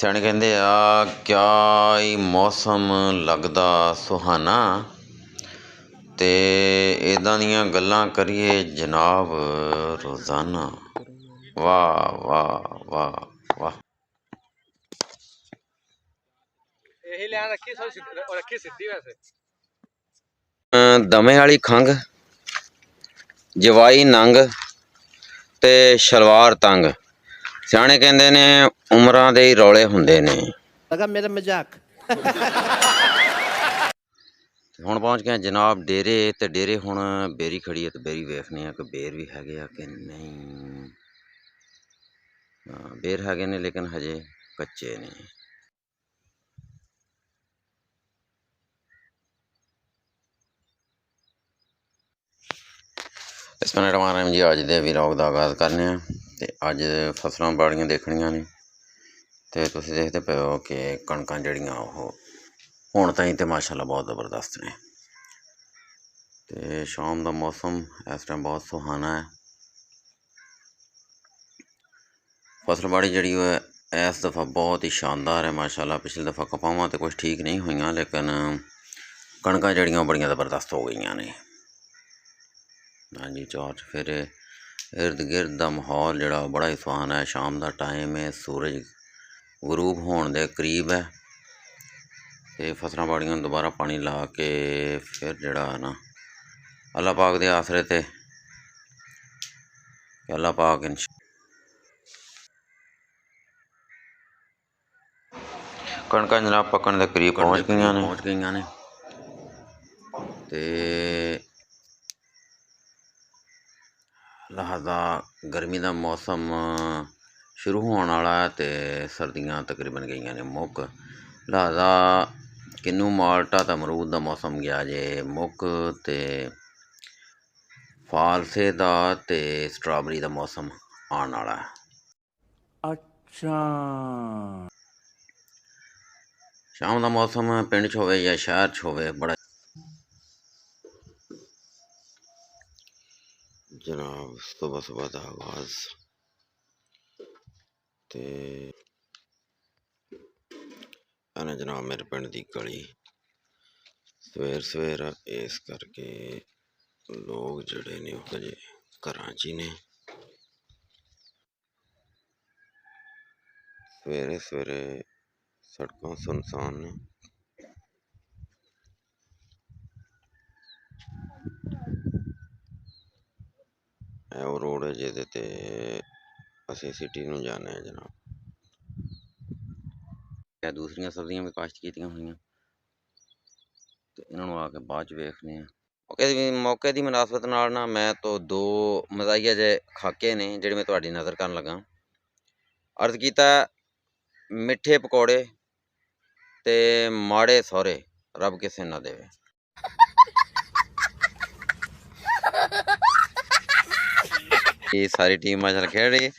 ਸਿਆਣੇ ਕਹਿੰਦੇ ਆ ਕਿਆ ਹੀ ਮੌਸਮ ਲੱਗਦਾ ਸੁਹਾਨਾ। ਤੇ ਇੱਦਾਂ ਦੀਆਂ ਗੱਲਾਂ ਕਰੀਏ ਜਨਾਬ ਰੋਜ਼ਾਨਾ। ਵਾਹ ਵਾਹ ਵਾਹ ਵਾਹ। ਦਮੇ ਵਾਲੀ ਖੰਘ, ਜਵਾਈ ਨੰਗ ਤੇ ਸ਼ਲਵਾਰ ਤੰਗ। ਸਿਆਣੇ ਕਹਿੰਦੇ ਨੇ ਉਮਰਾਂ ਦੇ ਹੀ ਰੌਲੇ ਹੁੰਦੇ ਨੇ। ਲਗਾ ਮੇਰਾ ਮਜ਼ਾਕ। ਹੁਣ ਪਹੁੰਚ ਗਏ ਜਨਾਬ ਡੇਰੇ, ਤੇ ਡੇਰੇ ਹੁਣ ਬੇਰੀ ਖੜੀ ਹੈ ਤੇ ਬੇਰੀ ਵੇਖਣੇ ਆ ਕਿ ਬੇਰ ਵੀ ਹੈਗੇ ਆ ਕਿ ਨਹੀਂ। ਬੇਰ ਹੈਗੇ ਨੇ ਲੇਕਿਨ ਹਜੇ ਕੱਚੇ ਨੇ। ਇਸ ਮਿੰਟ ਮਾਰੇ ਜੀ ਅੱਜ ਦੇ ਵਲੌਗ ਦਾ ਆਗਾਜ਼ ਕਰਨੇ ਆ। ਤੇ ਅੱਜ ਫਸਲਾਂ ਬਾੜੀਆਂ ਦੇਖਣੀਆਂ ਨੇ ਤੇ ਤੁਸੀਂ ਦੇਖਦੇ ਪਏ ਹੋ ਕਿ ਕਣਕਾਂ ਜਿਹੜੀਆਂ ਉਹ ਹੁਣ ਤਾਈਂ ਤੇ ਮਾਸ਼ਾਅੱਲਾ ਬਹੁਤ ਜ਼ਬਰਦਸਤ ਨੇ। ਤੇ ਸ਼ਾਮ ਦਾ ਮੌਸਮ ਇਸ ਟਾਈਮ ਬਹੁਤ ਸੁਹਾਨਾ ਹੈ। ਫਸਲ ਬਾੜੀ ਜਿਹੜੀ ਉਹ ਇਸ ਦਫਾ ਬਹੁਤ ਹੀ ਸ਼ਾਨਦਾਰ ਹੈ ਮਾਸ਼ਾਅੱਲਾ। ਪਿਛਲੀ ਦਫਾ ਕਪਾਵਾਂ ਤੇ ਕੁਛ ਠੀਕ ਨਹੀਂ ਹੋਈਆਂ ਲੇਕਿਨ ਕਣਕਾਂ ਜਿਹੜੀਆਂ ਬੜੀਆਂ ਜ਼ਬਰਦਸਤ ਹੋ ਗਈਆਂ ਨੇ। ਹਾਂਜੀ ਚਾਰ ਚੁਫੇਰੇ ਇਰਦ ਗਿਰਦ ਦਾ ਮਾਹੌਲ ਜਿਹੜਾ ਬੜਾ ਹੀ ਸੁਹਾਨਾ ਹੈ। ਸ਼ਾਮ ਦਾ ਟਾਈਮ ਹੈ, ਸੂਰਜ ਗਰੂਬ ਹੋਣ ਦੇ ਕਰੀਬ ਹੈ ਤੇ ਫਸਲਾਂ ਬਾੜੀਆਂ ਨੂੰ ਦੁਬਾਰਾ ਪਾਣੀ ਲਾ ਕੇ ਫਿਰ ਜਿਹੜਾ ਨਾ ਅੱਲਾਹ ਪਾਕ ਦੇ ਆਸਰੇ ਤੇ ਅੱਲਾਹ ਪਾਕ ਕਣਕਾਂ ਜਨਾਬ ਪੱਕਣ ਦੇ ਕਰੀਬ ਪਹੁੰਚ ਗਈਆਂ ਨੇ ਤੇ ਲਿਹਾਜ਼ਾ ਗਰਮੀ ਦਾ ਮੌਸਮ ਸ਼ੁਰੂ ਹੋਣ ਵਾਲਾ ਹੈ ਤੇ ਸਰਦੀਆਂ ਤਕਰੀਬਨ ਗਈਆਂ ਨੇ ਮੁੱਕ। ਲਿਹਾਜ਼ਾ ਕਿੰਨੂ ਮਾਲਟਾ ਤੇ ਅਮਰੂਦ ਦਾ ਮੌਸਮ ਗਿਆ ਜੇ ਮੁੱਕ ਤੇ ਫਾਲਸੇ ਦਾ ਤੇ ਸਟ੍ਰਾਬੇਰੀ ਦਾ ਮੌਸਮ ਆਉਣ ਵਾਲਾ ਹੈ। ਅੱਛਾ ਸ਼ਾਮ ਦਾ ਮੌਸਮ ਪਿੰਡ 'ਚ ਹੋਵੇ ਜਾਂ ਸ਼ਹਿਰ 'ਚ ਹੋਵੇ ਬੜਾ ਜਨਾਬ ਸੁਬਹ ਦਾ ਆਵਾਜ਼ ਤੇ ਇਹਨੇ ਜਨਾਬ ਮੇਰੇ ਪਿੰਡ ਦੀ ਗਲੀ ਸਵੇਰ ਇਸ ਕਰਕੇ ਲੋਕ ਜਿਹੜੇ ਨੇ ਉਹ ਹਜੇ ਘਰਾਂ 'ਚ ਹੀ ਨੇ। ਸਵੇਰੇ ਸੜਕਾਂ ਸੁਨਸਾਨ ਨੇ। ਇਹ ਉਹ ਰੋਡ ਹੈ ਜਿਹਦੇ ਤੇ ਅਸੀਂ ਸਿਟੀ ਨੂੰ ਜਾਣੇ ਹਾਂ ਜਨਾਬ। ਇਹ ਦੂਸਰੀਆਂ ਸਬਜ਼ੀਆਂ ਵੀ ਕਾਸ਼ਤ ਕੀਤੀਆਂ ਹੋਈਆਂ ਤੇ ਇਹਨਾਂ ਨੂੰ ਆ ਕੇ ਬਾਅਦ 'ਚ ਵੇਖਦੇ ਹਾਂ। ਮੌਕੇ ਦੀ ਮੁਨਾਸਬਤ ਨਾਲ ਨਾ ਮੈਂ ਤੋਂ ਦੋ ਮਜ਼ਾਈਆ ਜਿਹੇ ਖਾਕੇ ਨੇ ਜਿਹੜੇ ਮੈਂ ਤੁਹਾਡੀ ਨਜ਼ਰ ਕਰਨ ਲੱਗਾ। ਅਰਜ਼ ਕੀਤਾ ਮਿੱਠੇ ਪਕੌੜੇ ਤੇ ਮਾੜੇ ਸਹੁਰੇ ਰੱਬ ਕਿਸੇ ਨਾ ਦੇਵੇ। ਇਹ ਸਾਰੀ ਟੀਮ ਮਾਸ਼ਾਅੱਲਾ ਖੇਡ ਰਹੀ ਹੈ।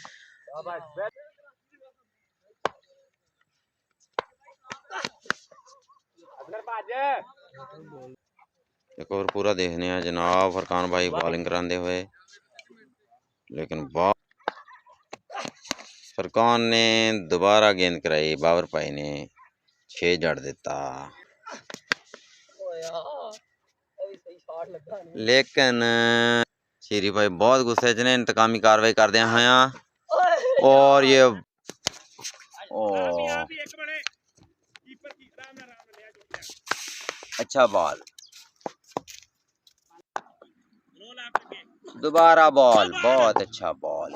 एक और पूरा देखने हैं जनाब फरकान भाई बॉलिंग कराते हुए लेकिन फरकान ने दोबारा गेंद कराई। बाबर भाई ने 6 जड़ दिता लेकिन शेरी भाई बहुत गुस्से च ने इंतकामी कार्रवाई करदे होया और ये अच्छा बॉल दोबारा बॉल बहुत अच्छा बॉल।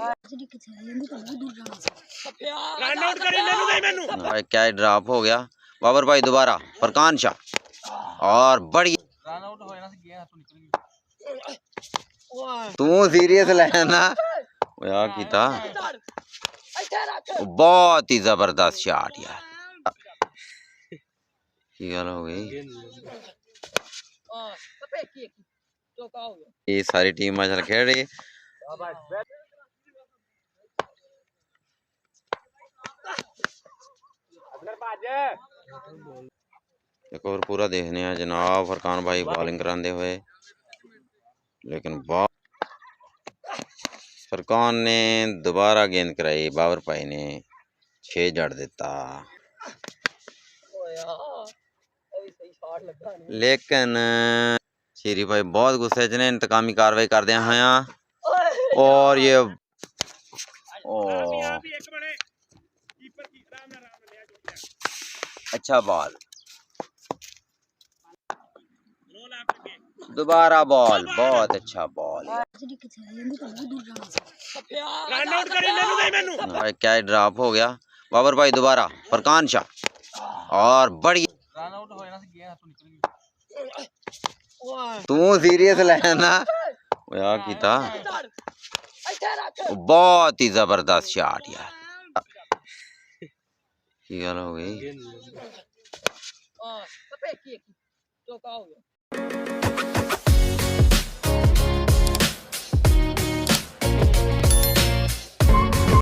क्या ड्रॉप हो गया बाबर भाई दोबारा फरकान शाह और बड़ी तू सीरियस लेना कीता बहुत ही जबरदस्त शॉट यार। की गल हो गई ये सारी टीम माशाल्लाह खेल रही है। एक और पूरा देखने हैं जनाब फरकान भाई बॉलिंग कराते हुए लेकिन फरकान ने दोबारा गेंद कराई। बाबर भाई ने 6 ਜੜ ਦਿੱਤਾ ਲੇਕਿਨ ਸ਼ੇਰੀ ਭਾਈ ਬਹੁਤ ਗੁੱਸੇ 'ਚ ਨੇ ਇੰਤਕਾਮੀ ਕਾਰਵਾਈ ਕਰਦਿਆਂ ਹੋਇਆਂ और ये अच्छा बॉल दोबारा बॉल बहुत अच्छा बॉल क्या ड्रॉप हो गया बाबर भाई दोबारा फरकान शाह और बढ़िया तू सीरियस लेना क्या कीता बहुत ही जबरदस्त शॉट यार की गल हो गई